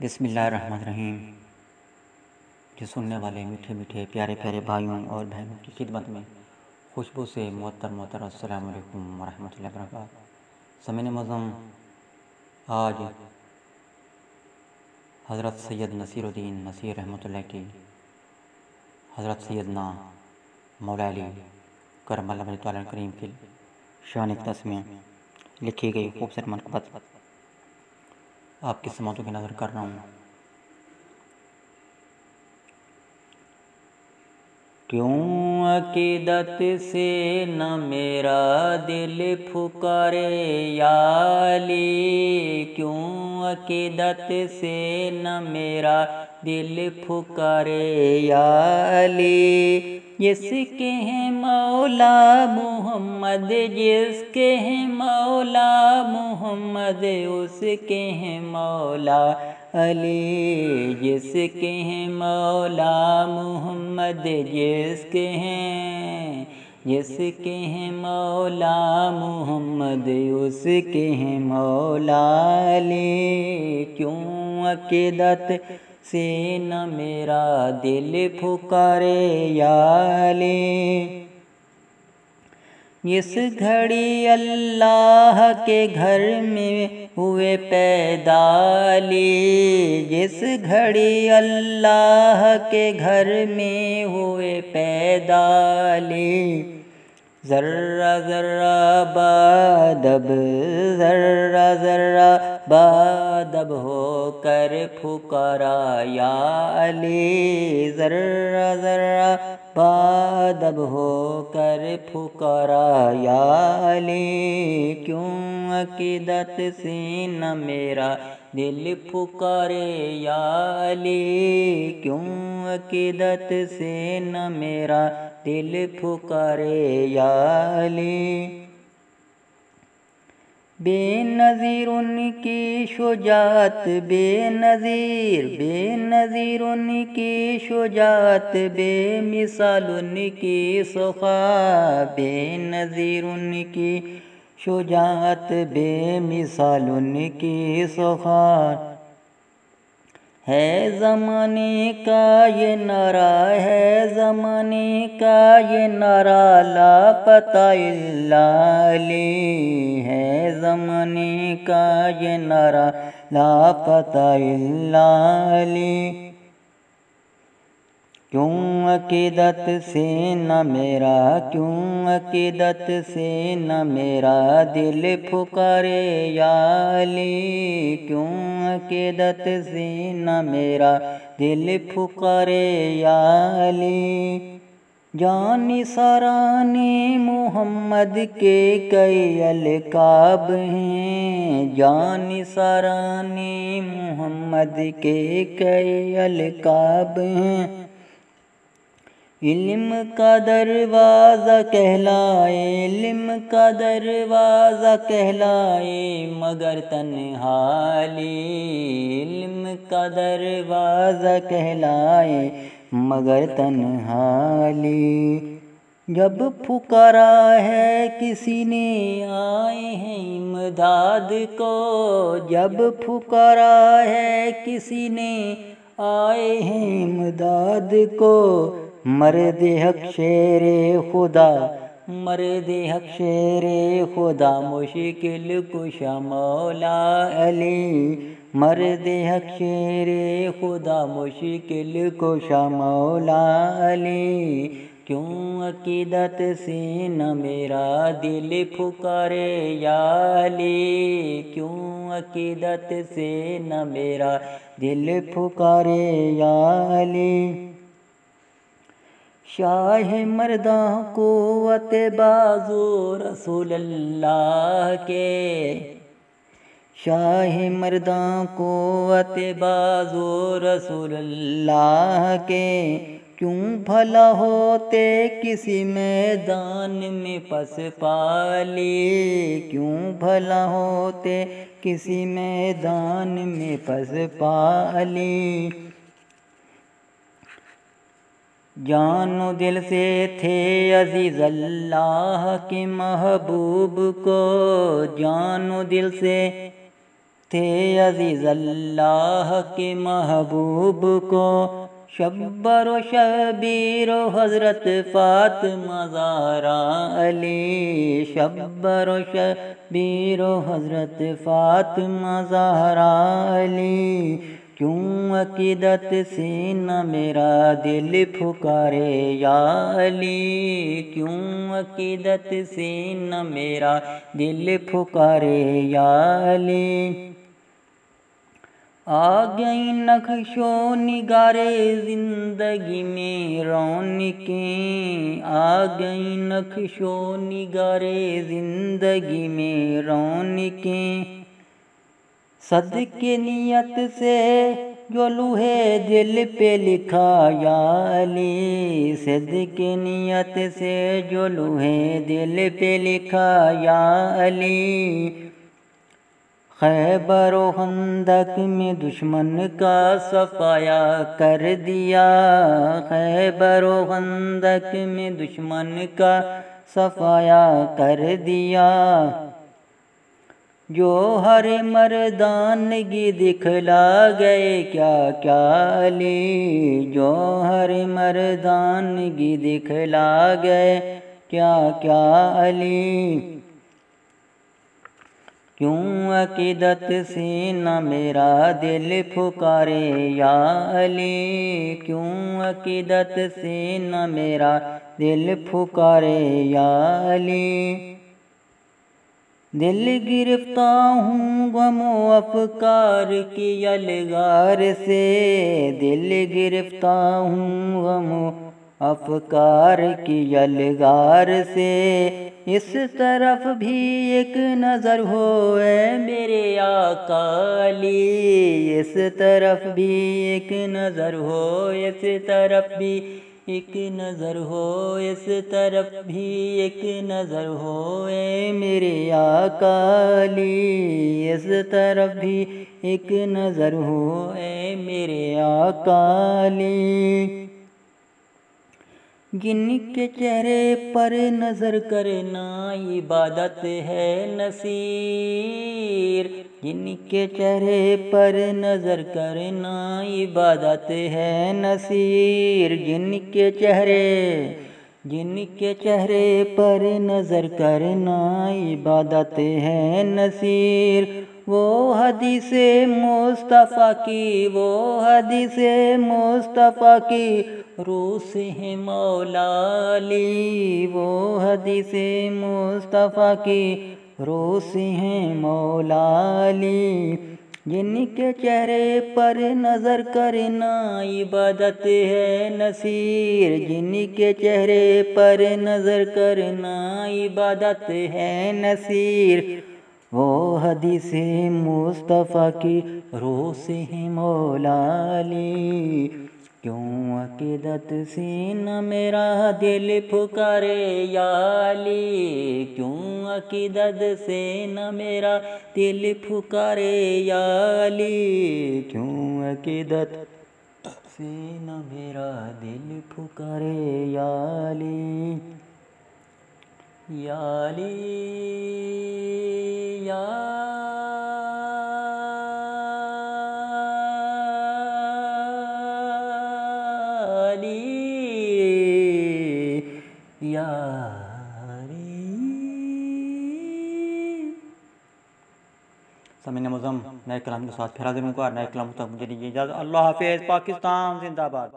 बिस्मिल्लाहिर्रहमानिर्रहीम। जो सुनने वाले मीठे मीठे प्यारे प्यारे भाइयों और बहनों की खिदमत में खुशबू से मोहतर अस्सलाम वालेकुम वरहमतुल्लाहि वबरकातुहू। समीन मज़म, आज हज़रत सैयद नसीरुद्दीन नसीर रहमतुल्लाह की हज़रत सैयदना मौला अली करमल्लाहु वजहहु तआला करीम की शान तस्मीह लिखी गई खूबसूरत मनक़बत आपकी समातों की नज़र कर रहा हूँ। क्यों अक़ीदत से न मेरा दिल पुकारे या अली, क्यों अक़ीदत से न मेरा दिल पुकारे या अली। जिसके हैं मौला मोहम्मद, जिसके हैं मौला मोहम्मद, उसके हैं मौला अली। जिसके हैं मौला मोहम्मद, जिसके हैं मौला मोहम्मद, उसके हैं मौला अली। क्यों अक़ीदत से न मेरा दिल पुकारे या अली। जिस घड़ी अल्लाह के घर में हुए पैदा अली, जिस घड़ी अल्लाह के घर में हुए पैदा अली। ज़र्रा ज़र्रा बादब, ज़र्रा ज़र्रा बादब होकर पुकारा या अली। ज़र्रा ज़र्रा बादब होकर पुकारा या अली। क्यों अक़ीदत से न मेरा दिल पुकारे या अली। क्यों अक़ीदत से न मेरा दिल पुकारे या अली। बेनज़ीर उनकी शुजात, बेनज़ीर उनकी शुजात, बेमिसाल उनकी सख़ा। बेनज़ीर उनकी शुजात, बेमिसाल उनकी सख़ा। है ज़माने का ये नारा, है ज़माने का ये नारा, लापता इल्ला अली। है ज़माने का ये नारा, लापता इल्ला अली। क्यों अक़ीदत से न मेरा, क्यों अक़ीदत से न मेरा दिल पुकारे या अली। क्यों अक़ीदत से न मेरा दिल पुकारे या अली। जानिसाराने मोहम्मद के कई अलकाब हैं, जानिसाराने मोहम्मद के कई अलकाब हैं। इल्म का दरवाज़ा कहलाए, इल्म का दरवाज़ा कहलाए, मगर तन्हा अली। इल्म का दरवाज़ा कहलाए, मगर तन्हा अली। जब पुकारा है किसी ने आए हैं इमदाद को, जब पुकारा है किसी ने आए हैं इमदाद को। मर्द हक शेरे खुदा, मर्द हक शेरे खुदा, मुश्किल कुशा मौला अली। मर्द हक शेरे खुदा, मुश्किल कुशा मौला अली। क्यों अक़ीदत से न मेरा दिल पुकारे या अली। क्यों अक़ीदत से न मेरा दिल पुकारे या अली। शाह मर्दा क़ुव्वत बाज़ो रसूलल्लाह के, शाह मर्दा क़ुव्वत बाज़ो रसूलल्लाह के। क्यों भला होते किसी मैदान में पसपाली, क्यों भला होते किसी मैदान में पसपाली। जानो दिल से थे अज़ीज़ अल्लाह के महबूब को, जानो दिल से थे अजीज़ अल्लाह के महबूब को शब्बर व शबीर हज़रत फ़ातिमा ज़हरा अली। शब्बर व शबीर हज़रत फ़ातिमा ज़हरा अली। क्यों अकीदत से न मेरा दिल पुकारे या अली। क्यों अकीदत से न मेरा दिल पुकारे या अली। आ गई नक्शो निगारे ज़िंदगी में रौनकें। आ गई नक्शो निगारे ज़िंदगी में रौनकें। सदके नियत से जो लूहे दिल पे लिखा या अली। सदके नियत से जो लूहे दिल पे लिखा या अली। खैबर व खंदक में दुश्मन का सफाया कर दिया। खैबर व खंदक में दुश्मन का सफाया कर दिया। जो हर मर्दानगी दिखला गए क्या क्या अली। जो हर मर्दानगी दिखला गए क्या क्या अली। क्यों अकीदत से न मेरा दिल पुकारे या अली। क्यों अकीदत से न मेरा दिल पुकारे या अली। दिल गिरफ्तार हूँ गमो अफकार की अलगार से। दिल गिरफ्तार हूँ गमो अफकार की अलगार से। इस तरफ भी एक नज़र होए मेरे आका अली। इस तरफ भी एक नज़र हो। इस तरफ भी एक नज़र हो। इस तरफ भी एक नज़र हो ए मेरे आका अली। इस तरफ भी एक नज़र हो ए मेरे आका अली। जिनके चेहरे पर नज़र करना इबादत है नसीर। जिनके चेहरे पर नज़र करना इबादत है नसीर। जिनके चेहरे पर नज़र करना इबादत है नसीर। वो हदीसे मुस्तफ़ा की, वो हदीसे मुस्तफ़ा की रूह से है मौला अली। वो हदीसे मुस्तफ़ा की रूह से है मौला अली। जिनके चेहरे पर नज़र करना इबादत है नसीर। जिनके चेहरे पर नज़र करना इबादत है नसीर। वो हदीसे मुस्तफ़ा की रूह से है मौला अली। क्यों अकीदत से न मेरा दिल पुकारे या अली। क्यों अकीदत से न मेरा दिल पुकारे या अली। क्यों अकीदत से न मेरा दिल पुकारे या अली। या अली या समीन मुज़म नए कलाम के साथ फिर हाजिर हूँ। नए कलाम तक मुझे दीजिए इजाज़त। अल्लाह हाफ़िज़। पाकिस्तान जिंदाबाद।